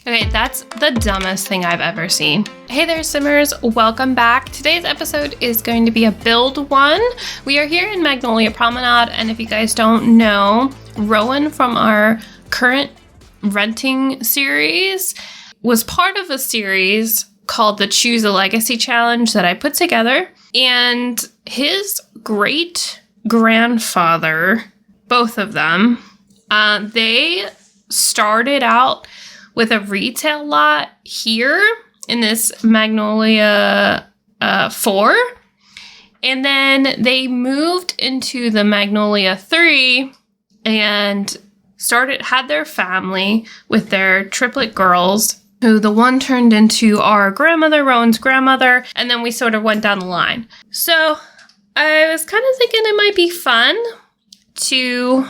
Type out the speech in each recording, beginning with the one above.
Okay, that's the dumbest thing I've ever seen. Hey there, Simmers. Welcome back. Today's episode is going to be a build one. We are here in Magnolia Promenade, and if you guys don't know, Rowan from our current renting series was part of a series called the Choose a Legacy Challenge that I put together, and his great grandfather, both of them, they started out with a retail lot here in this Magnolia 4. And then they moved into the Magnolia 3 and had their family with their triplet girls, who the one turned into our grandmother, Rowan's grandmother, and then we sort of went down the line. So I was kind of thinking it might be fun to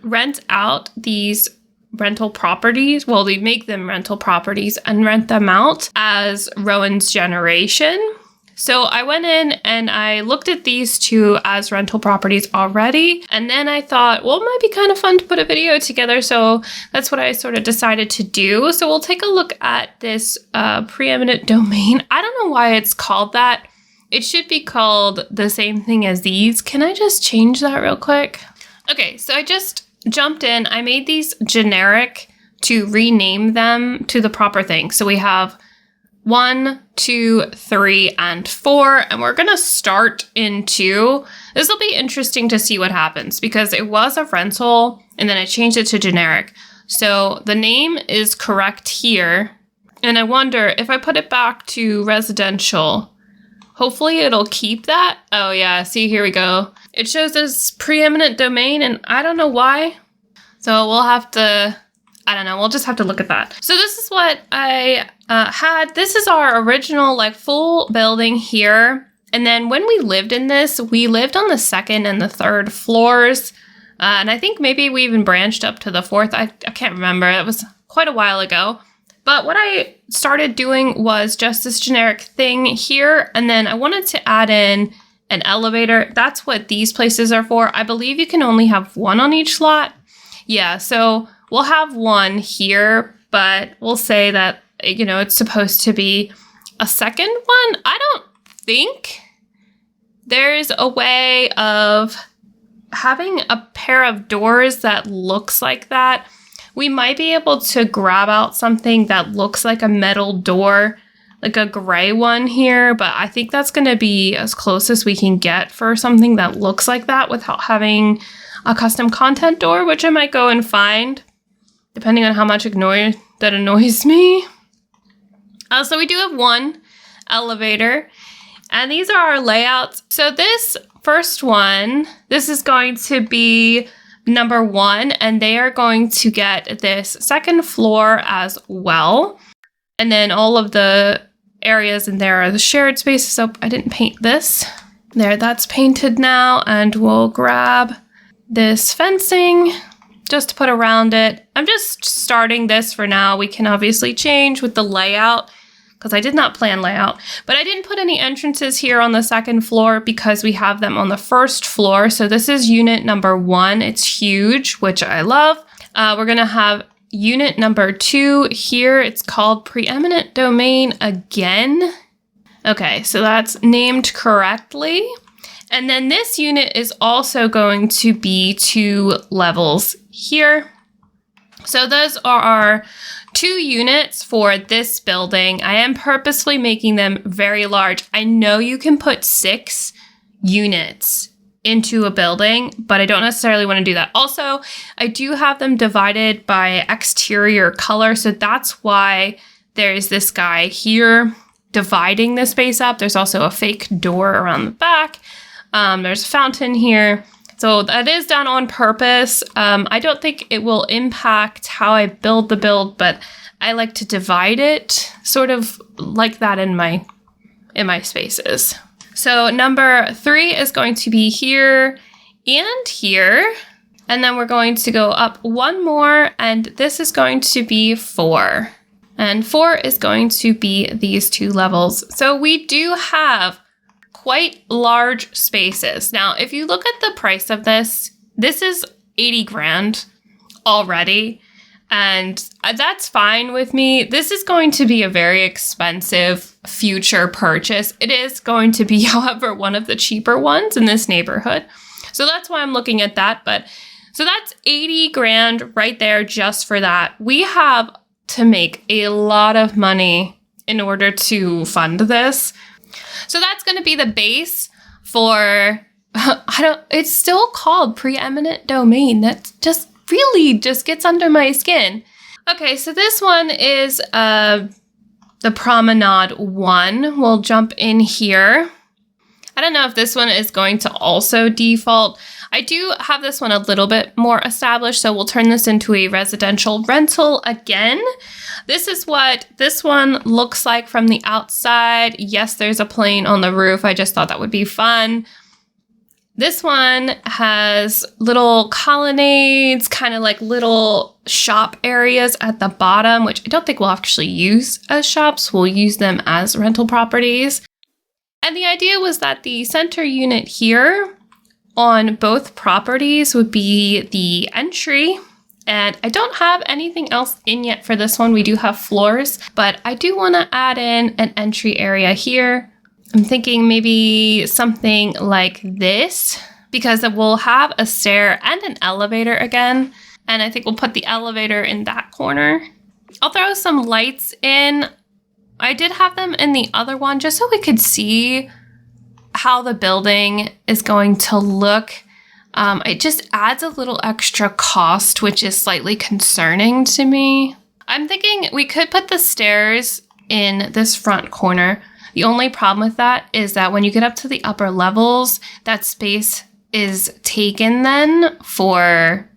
rent out these rental properties. Well, they make them rental properties and rent them out as Rowan's generation. So I went in and I looked at these two as rental properties already. And then I thought, well, it might be kind of fun to put a video together. So that's what I sort of decided to do. So we'll take a look at this preeminent domain. I don't know why it's called that. It should be called the same thing as these. Can I just change that real quick? Okay, so I just jumped in. I made these generic to rename them to the proper thing. So we have 1, 2, 3, and 4, and we're gonna start in 2. This will be interesting to see what happens because it was a rental and then I changed it to generic. So the name is correct here, and I wonder if I put it back to residential, hopefully it'll keep that. Oh yeah, see, here we go. It shows as preeminent domain, and I don't know why. So we'll have to, I don't know, we'll just have to look at that. So this is what I had. This is our original, full building here. And then when we lived in this, we lived on the 2nd and the 3rd floors. And I think maybe we even branched up to the 4th. I can't remember. It was quite a while ago. But what I started doing was just this generic thing here. And then I wanted to add in an elevator. That's what these places are for. I believe you can only have one on each lot. Yeah, so we'll have one here, but we'll say that, it's supposed to be a second one. I don't think there's a way of having a pair of doors that looks like that. We might be able to grab out something that looks like a metal door, like a gray one here, but I think that's going to be as close as we can get for something that looks like that without having a custom content door, which I might go and find, depending on how much that annoys me. So we do have one elevator, and these are our layouts. So this first one, this is going to be number 1, and they are going to get this 2nd floor as well. And then all of the areas in there are the shared spaces. So I didn't paint this. There, that's painted now, and we'll grab this fencing just to put around it. I'm just starting this for now. We can obviously change with the layout because I did not plan layout, but I didn't put any entrances here on the 2nd floor because we have them on the 1st floor. So this is unit number 1. It's huge, which I love. We're going to have unit number 2 here. It's called Preeminent Domain again. Okay, so that's named correctly. And then this unit is also going to be 2 levels here. So those are our 2 units for this building. I am purposely making them very large. I know you can put 6 units into a building, but I don't necessarily want to do that. Also, I do have them divided by exterior color. So that's why there's this guy here dividing the space up. There's also a fake door around the back. There's a fountain here. So that is done on purpose. I don't think it will impact how I build the build, but I like to divide it sort of like that in my spaces. So number 3 is going to be here and here. And then we're going to go up one more, and this is going to be 4. And 4 is going to be these 2 levels. So we do have quite large spaces. Now, if you look at the price of this, this is 80 grand already. And that's fine with me. This is going to be a very expensive future purchase. It is going to be, however, one of the cheaper ones in this neighborhood. So that's why I'm looking at that. But so that's 80 grand right there just for that. We have to make a lot of money in order to fund this. So that's going to be the base for, it's still called preeminent domain. That just really just gets under my skin. Okay, so this one is the Promenade 1. We'll jump in here. I don't know if this one is going to also default. I do have this one a little bit more established, so we'll turn this into a residential rental again. This is what this one looks like from the outside. Yes, there's a plane on the roof. I just thought that would be fun. This one has little colonnades, kind of like little shop areas at the bottom, which I don't think we'll actually use as shops. We'll use them as rental properties. And the idea was that the center unit here on both properties would be the entry. And I don't have anything else in yet for this one. We do have floors, but I do want to add in an entry area here. I'm thinking maybe something like this, because we'll have a stair and an elevator again. And I think we'll put the elevator in that corner. I'll throw some lights in. I did have them in the other one just so we could see how the building is going to look. It just adds a little extra cost, which is slightly concerning to me. I'm thinking we could put the stairs in this front corner. The only problem with that is that when you get up to the upper levels, that space is taken then for,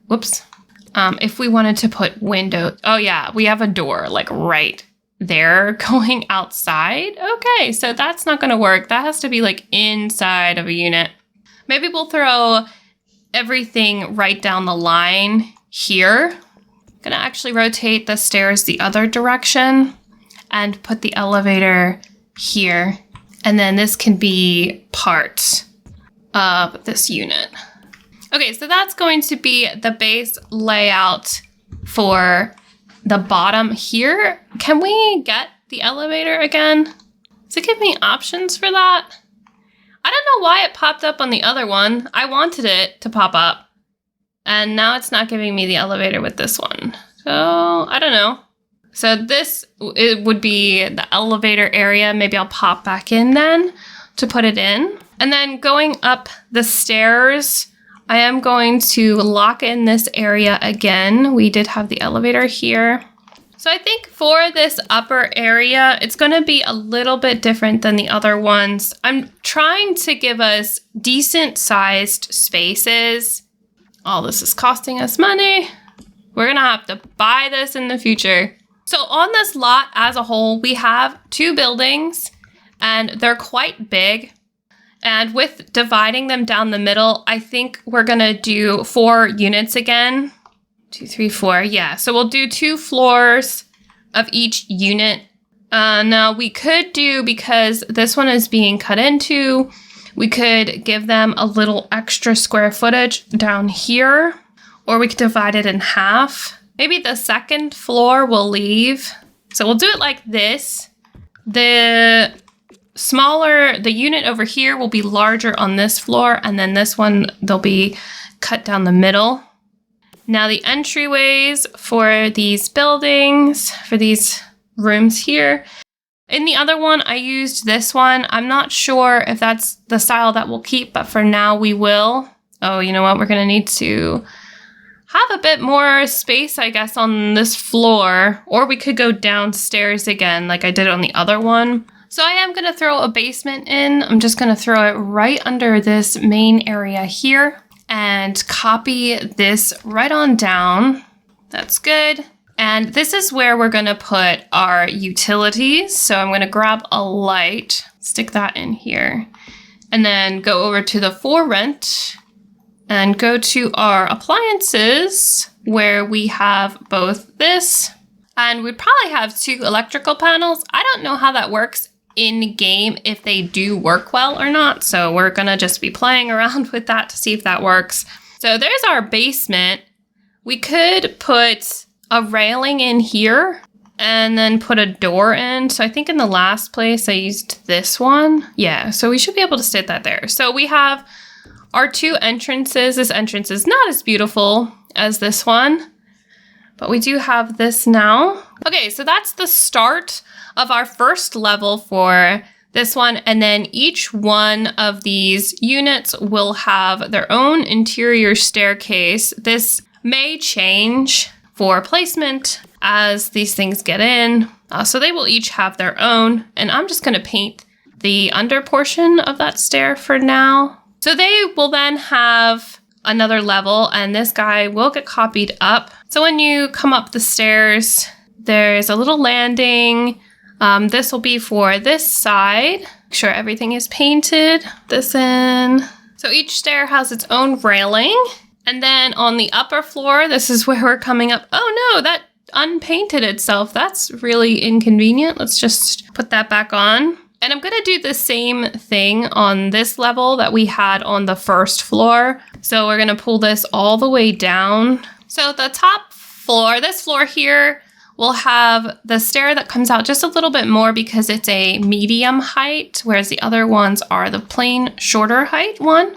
if we wanted to put windows. Oh yeah, we have a door like right there going outside. Okay, so that's not going to work. That has to be like inside of a unit. Maybe we'll throw everything right down the line here. I'm going to actually rotate the stairs the other direction and put the elevator here. And then this can be part of this unit. Okay, so that's going to be the base layout for the bottom here. Can we get the elevator again? Does it give me options for that? I don't know why it popped up on the other one. I wanted it to pop up. And now it's not giving me the elevator with this one. So, I don't know. So this it would be the elevator area. Maybe I'll pop back in then to put it in. And then going up the stairs, I am going to lock in this area again. We did have the elevator here. So I think for this upper area, it's going to be a little bit different than the other ones. I'm trying to give us decent sized spaces. All this is costing us money. We're going to have to buy this in the future. So on this lot as a whole, we have 2 buildings and they're quite big. And with dividing them down the middle, I think we're going to do 4 units again. 2, 3, 4. Yeah, so we'll do 2 floors of each unit. Now we could do, because this one is being cut into, we could give them a little extra square footage down here, or we could divide it in half. Maybe the second floor we'll leave. So we'll do it like this. The unit over here will be larger on this floor, and then this one, they'll be cut down the middle. Now the entryways for these buildings, for these rooms here. In the other one, I used this one. I'm not sure if that's the style that we'll keep, but for now we will. Oh, you know what? We're going to need to have a bit more space, I guess, on this floor. Or we could go downstairs again like I did on the other one. So I am going to throw a basement in. I'm just going to throw it right under this main area here and copy this right on down. That's good. And this is where we're going to put our utilities. So I'm going to grab a light, stick that in here, and then go over to the for rent and go to our appliances where we have both this, and we'd probably have 2 electrical panels. I don't know how that works in game, if they do work well or not. So we're gonna just be playing around with that to see if that works. So there's our basement. We could put a railing in here and then put a door in. So I think in the last place I used this one. Yeah, so we should be able to stick that there. So we have our 2 entrances. This entrance is not as beautiful as this one, but we do have this now. Okay, so that's the start of our first level for this one. And then each one of these units will have their own interior staircase. This may change for placement as these things get in. So they will each have their own. And I'm just going to paint the under portion of that stair for now. So they will then have another level, and this guy will get copied up. So when you come up the stairs, there's a little landing. This will be for this side. Make sure everything is painted. This in. So each stair has its own railing. And then on the upper floor, this is where we're coming up. Oh no, that unpainted itself. That's really inconvenient. Let's just put that back on. And I'm going to do the same thing on this level that we had on the first floor. So we're going to pull this all the way down. So the top floor, this floor here, will have the stair that comes out just a little bit more because it's a medium height, whereas the other ones are the plain shorter height one.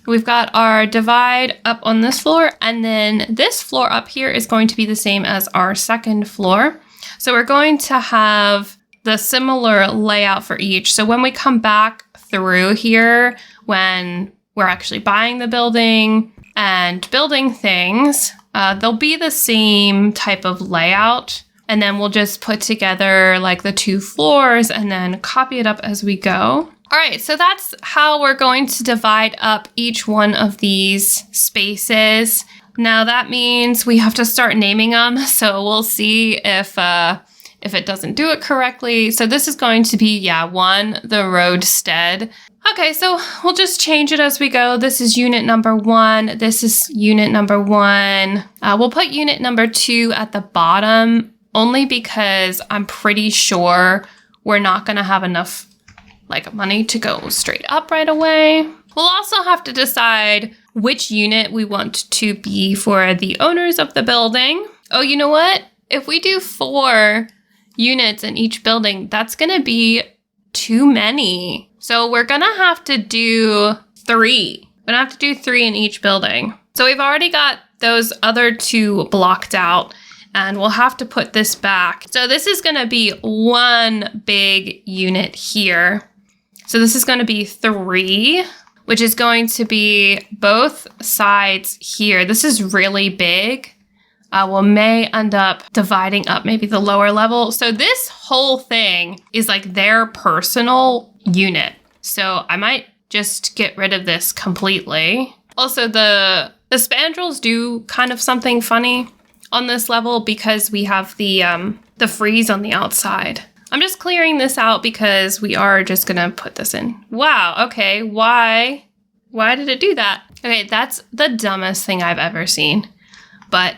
We've got our divide up on this floor, and then this floor up here is going to be the same as our second floor. So we're going to have the similar layout for each. So when we come back through here, when we're actually buying the building and building things, they'll be the same type of layout. And then we'll just put together like the 2 floors and then copy it up as we go. All right, so that's how we're going to divide up each one of these spaces. Now that means we have to start naming them. So we'll see if it doesn't do it correctly. So this is going to be, 1, the roadstead. Okay, so we'll just change it as we go. This is unit number 1. This is unit number 1. We'll put unit number 2 at the bottom only because I'm pretty sure we're not going to have enough money to go straight up right away. We'll also have to decide which unit we want to be for the owners of the building. Oh, you know what? If we do 4 units in each building, that's going to be too many. So we're going to have to do 3. We're going to have to do 3 in each building. So we've already got those other 2 blocked out, and we'll have to put this back. So this is going to be 1 big unit here. So this is going to be 3, which is going to be both sides here. This is really big. We may end up dividing up maybe the lower level. So this whole thing is like their personal unit. So I might just get rid of this completely. Also, the spandrels do kind of something funny on this level because we have the frieze on the outside. I'm just clearing this out because we are just going to put this in. Wow, okay, why did it do that? Okay, that's the dumbest thing I've ever seen, but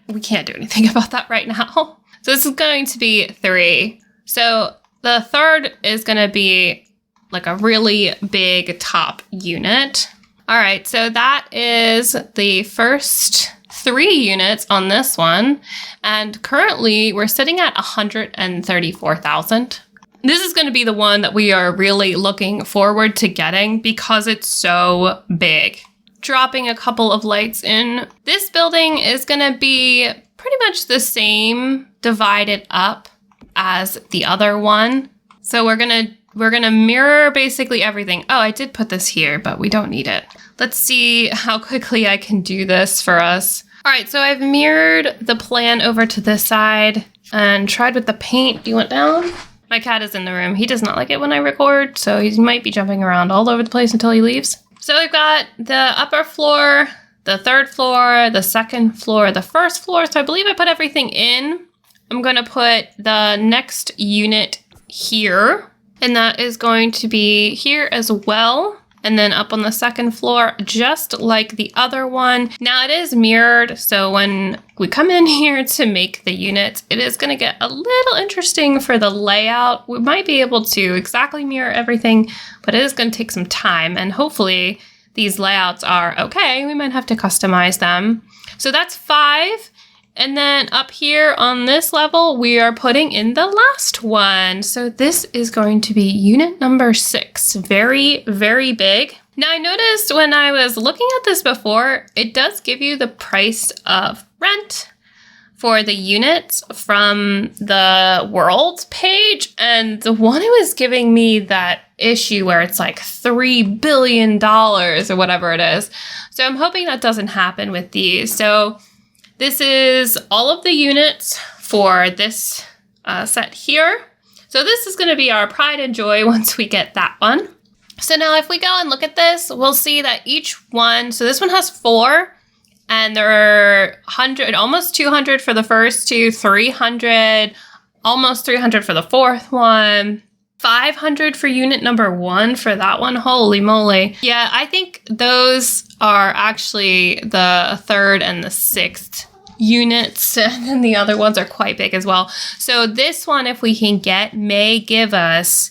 we can't do anything about that right now. So this is going to be 3. So the third is going to be like a really big top unit. All right, so that is the first 3 units on this one. And currently we're sitting at 134,000. This is going to be the one that we are really looking forward to getting because it's so big. Dropping a couple of lights in. This building is going to be pretty much the same divided up as the other one. So we're going to mirror basically everything. Oh, I did put this here, but we don't need it. Let's see how quickly I can do this for us. All right, so I've mirrored the plan over to this side and tried with the paint. Do you want down? My cat is in the room. He does not like it when I record, so he might be jumping around all over the place until he leaves. So we've got the upper floor, the third floor, the second floor, the first floor. So I believe I put everything in. I'm going to put the next unit here, and that is going to be here as well. And then up on the second floor, just like the other one. Now it is mirrored, so when we come in here to make the units, it is going to get a little interesting for the layout. We might be able to exactly mirror everything, but it is going to take some time, and hopefully these layouts are okay. We might have to customize them. So that's 5, And then up here on this level, we are putting in the last one. So this is going to be unit number 6. Very, very big. Now I noticed when I was looking at this before, it does give you the price of rent for the units from the world page. And the one it was giving me that issue where it's like $3 billion or whatever it is. So I'm hoping that doesn't happen with these. So this is all of the units for this set here. So this is going to be our pride and joy once we get that one. So now if we go and look at this, we'll see that each one, so this one has 4, and there are 100, almost 200 for the first two, 300, almost 300 for the fourth one, 500 for unit number 1 for that one. Holy moly. Yeah, I think those are actually the 3rd and the 6th units, and then the other ones are quite big as well. So this one, if we can get, may give us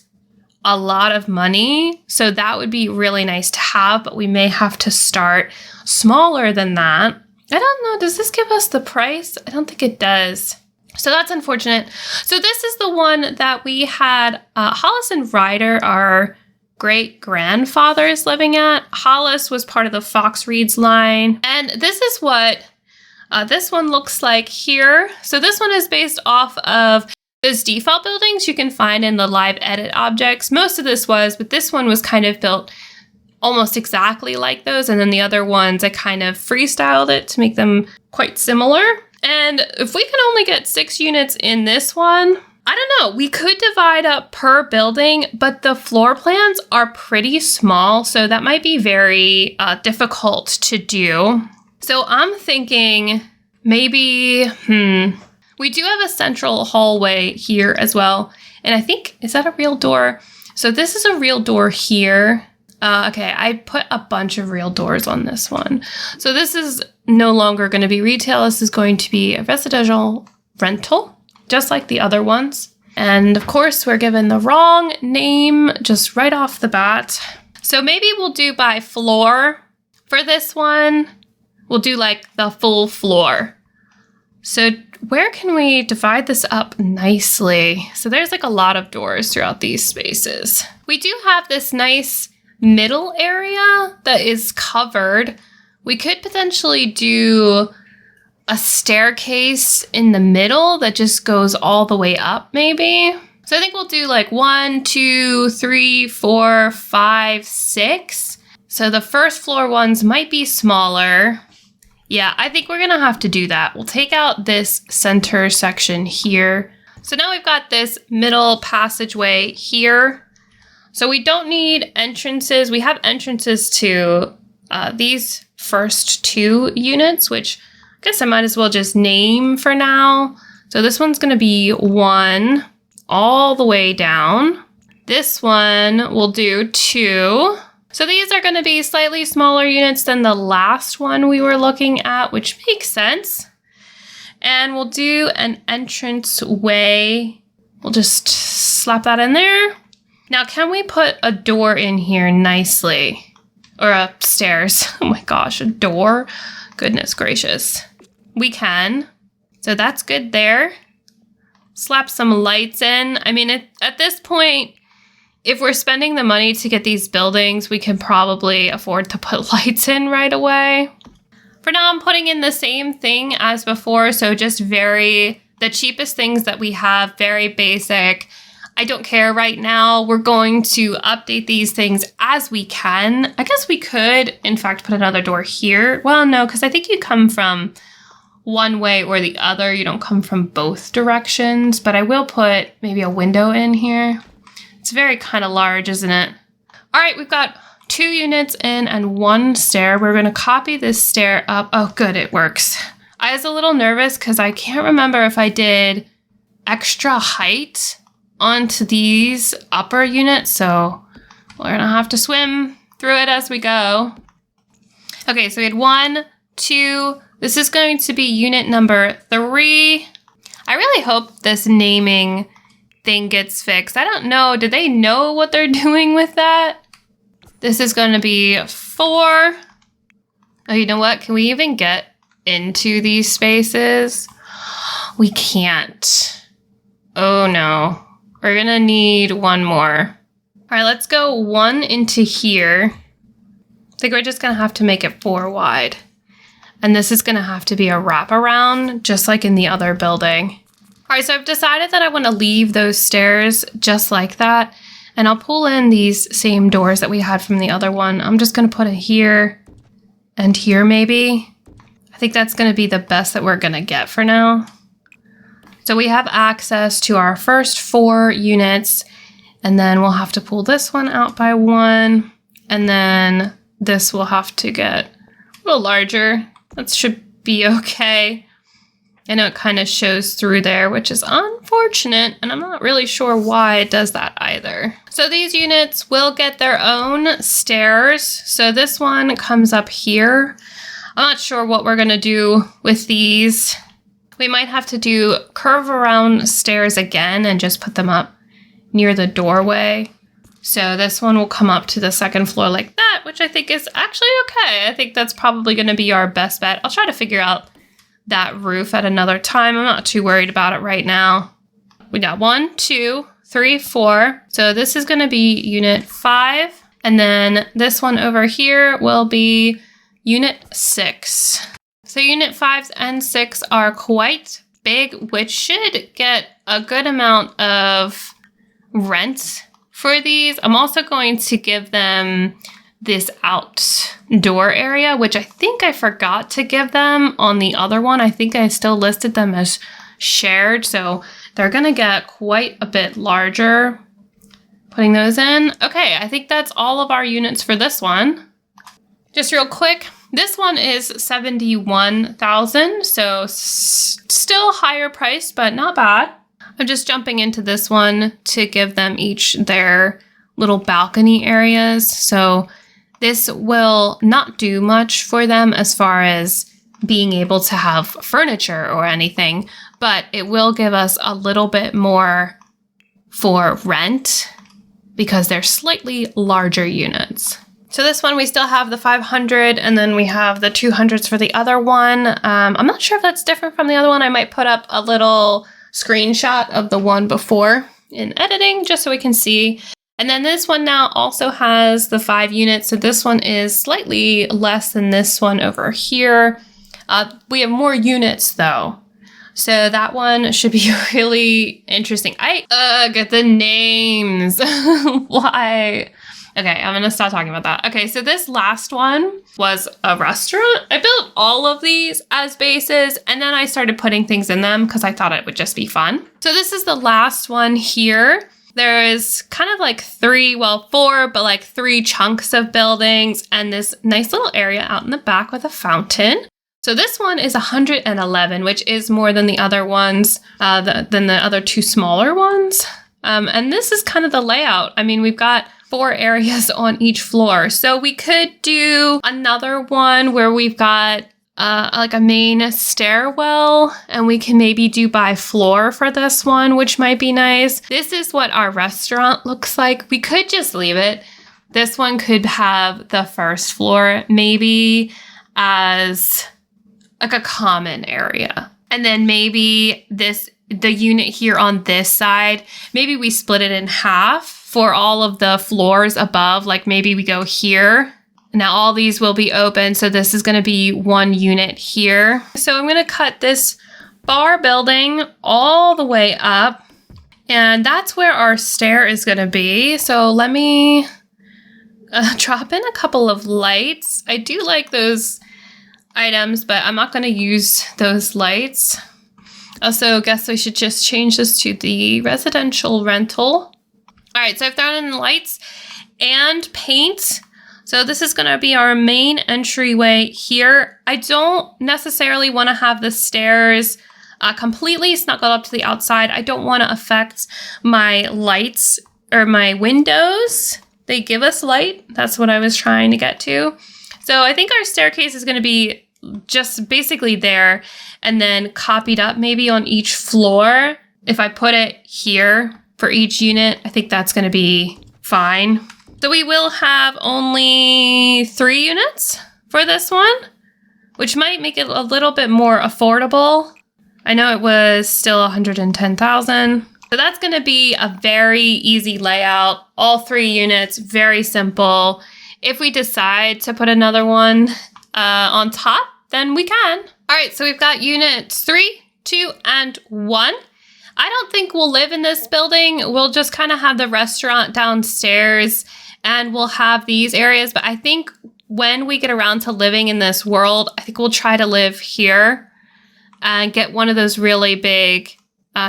a lot of money. So that would be really nice to have, but we may have to start smaller than that. I don't know. Does this give us the price? I don't think it does. So that's unfortunate. So this is the one that we had Hollis and Ryder, our great grandfathers, living at. Hollis was part of the Fox Reeds line. And this is what this one looks like here. So this one is based off of those default buildings you can find in the live edit objects. Most of this was, but this one was kind of built almost exactly like those. And then the other ones, I kind of freestyled it to make them quite similar. And if we can only get 6 units in this one, I don't know, we could divide up per building, but the floor plans are pretty small. So that might be very difficult to do. So I'm thinking maybe, we do have a central hallway here as well. And I think, is that a real door? So this is a real door here. Okay, I put a bunch of real doors on this one. So this is no longer going to be retail. This is going to be a residential rental, just like the other ones. And of course, we're given the wrong name just right off the bat. So maybe we'll do by floor for this one. We'll do like the full floor. So where can we divide this up nicely? So there's like a lot of doors throughout these spaces. We do have this nice middle area that is covered. We could potentially do a staircase in the middle that just goes all the way up maybe. So I think we'll do like 1, 2, 3, 4, 5, 6. So the first floor ones might be smaller. Yeah, I think we're going to have to do that. We'll take out this center section here. So now we've got this middle passageway here. So we don't need entrances. We have entrances to these first 2 units, which I guess I might as well just name for now. So this one's going to be 1 all the way down. This one will do 2. So these are going to be slightly smaller units than the last one we were looking at, which makes sense. And we'll do an entrance way. We'll just slap that in there. Now, can we put a door in here nicely? Or upstairs? Oh my gosh, a door? Goodness gracious. We can. So that's good there. Slap some lights in. I mean, at this point, if we're spending the money to get these buildings, we can probably afford to put lights in right away. For now, I'm putting in the same thing as before. So just the cheapest things that we have, very basic. I don't care right now. We're going to update these things as we can. I guess we could, in fact, put another door here. Well, no, because I think you come from one way or the other. You don't come from both directions, but I will put maybe a window in here. It's very kind of large, isn't it? All right, we've got 2 units in and 1 stair. We're going to copy this stair up. Oh, good, it works. I was a little nervous because I can't remember if I did extra height onto these upper units, so we're going to have to swim through it as we go. Okay, so we had 1, 2. This is going to be unit number 3. I really hope this naming thing gets fixed. I don't know. Do they know what they're doing with that? This is going to be 4. Oh, you know what? Can we even get into these spaces? We can't. Oh no. We're gonna need one more. All right, let's go one into here. I think we're just gonna have to make it 4 wide. And this is gonna have to be a wraparound, just like in the other building. All right, so I've decided that I wanna leave those stairs just like that. And I'll pull in these same doors that we had from the other one. I'm just gonna put it here and here maybe. I think that's gonna be the best that we're gonna get for now. So we have access to our first 4 units, and then we'll have to pull this one out by 1, and then this will have to get a little larger. That should be okay. I know it kind of shows through there, which is unfortunate, and I'm not really sure why it does that either. So these units will get their own stairs. So this one comes up here. I'm not sure what we're gonna do with these. We might have to do curve around stairs again and just put them up near the doorway. So this one will come up to the 2nd floor like that, which I think is actually okay. I think that's probably going to be our best bet. I'll try to figure out that roof at another time. I'm not too worried about it right now. We got 1, 2, 3, 4. So this is going to be unit 5. And then this one over here will be unit 6. So unit 5 and 6 are quite big, which should get a good amount of rent for these. I'm also going to give them this outdoor area, which I think I forgot to give them on the other one. I think I still listed them as shared, so they're going to get quite a bit larger. Putting those in. Okay, I think that's all of our units for this one. Just real quick, this one is $71,000, so still higher priced, but not bad. I'm just jumping into this one to give them each their little balcony areas. So this will not do much for them as far as being able to have furniture or anything, but it will give us a little bit more for rent because they're slightly larger units. So this one, we still have the 500, and then we have the 200s for the other one. I'm not sure if that's different from the other one. I might put up a little screenshot of the one before in editing, just so we can see. And then this one now also has the 5 units. So this one is slightly less than this one over here. We have more units though. So that one should be really interesting. Get the names. Why? Okay, I'm gonna stop talking about that. Okay, so this last one was a restaurant. I built all of these as bases, and then I started putting things in them because I thought it would just be fun. So this is the last one here. There is kind of like 4, but like 3 chunks of buildings and this nice little area out in the back with a fountain. So this one is 111, which is more than the other ones, than the other 2 smaller ones. And this is kind of the layout. I mean, we've got 4 areas on each floor. So we could do another one where we've got like a main stairwell, and we can maybe do by floor for this one, which might be nice. This is what our restaurant looks like. We could just leave it. This one could have the first floor maybe as like a common area. And then maybe the unit here on this side, maybe we split it in half for all of the floors above. Like maybe we go here. Now all these will be open. So this is going to be 1 unit here. So I'm going to cut this bar building all the way up. And that's where our stair is going to be. So let me drop in a couple of lights. I do like those items, but I'm not going to use those lights. Also, guess we should just change this to the residential rental. All right, so I've thrown in lights and paint. So this is going to be our main entryway here. I don't necessarily want to have the stairs completely snuggled up to the outside. I don't want to affect my lights or my windows. They give us light. That's what I was trying to get to. So I think our staircase is going to be just basically there and then copied up maybe on each floor. If I put it here for each unit, I think that's going to be fine. So we will have only 3 units for this one, which might make it a little bit more affordable. I know it was still 110,000. So that's going to be a very easy layout. All 3 units, very simple. If we decide to put another one on top, then we can. All right, so we've got units 3, 2, and 1. I don't think we'll live in this building. We'll just kind of have the restaurant downstairs and we'll have these areas. But I think when we get around to living in this world, I think we'll try to live here and get one of those really big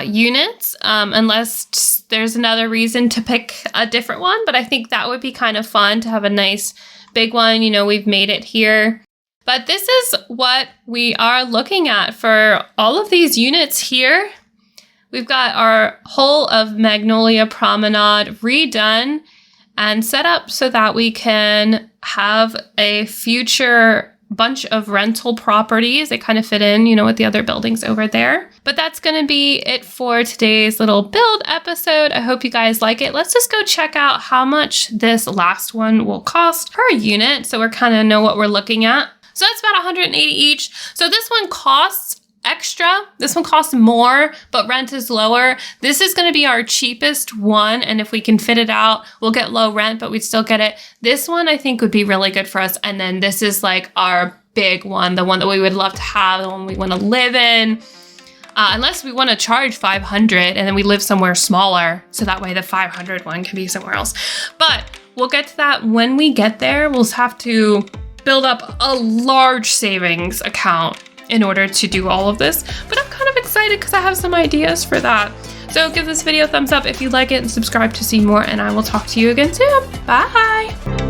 units, unless there's another reason to pick a different one. But I think that would be kind of fun to have a nice big one. You know, we've made it here. But this is what we are looking at for all of these units here. We've got our whole of Magnolia Promenade redone and set up so that we can have a future bunch of rental properties. They kind of fit in, you know, with the other buildings over there. But that's going to be it for today's little build episode. I hope you guys like it. Let's just go check out how much this last one will cost per unit, so we kind of know what we're looking at. So that's about 180 each. So this one costs extra. This one costs more, but rent is lower. This is going to be our cheapest one, and if we can fit it out, we'll get low rent, but we'd still get it. This one I think would be really good for us, and then this is like our big one, the one that we would love to have, the one we want to live in. Unless we want to charge 500 and then we live somewhere smaller, so that way the 500 one can be somewhere else. But we'll get to that when we get there. We'll have to build up a large savings account in order to do all of this. But I'm kind of excited because I have some ideas for that. So give this video a thumbs up if you like it and subscribe to see more, and I will talk to you again soon. Bye!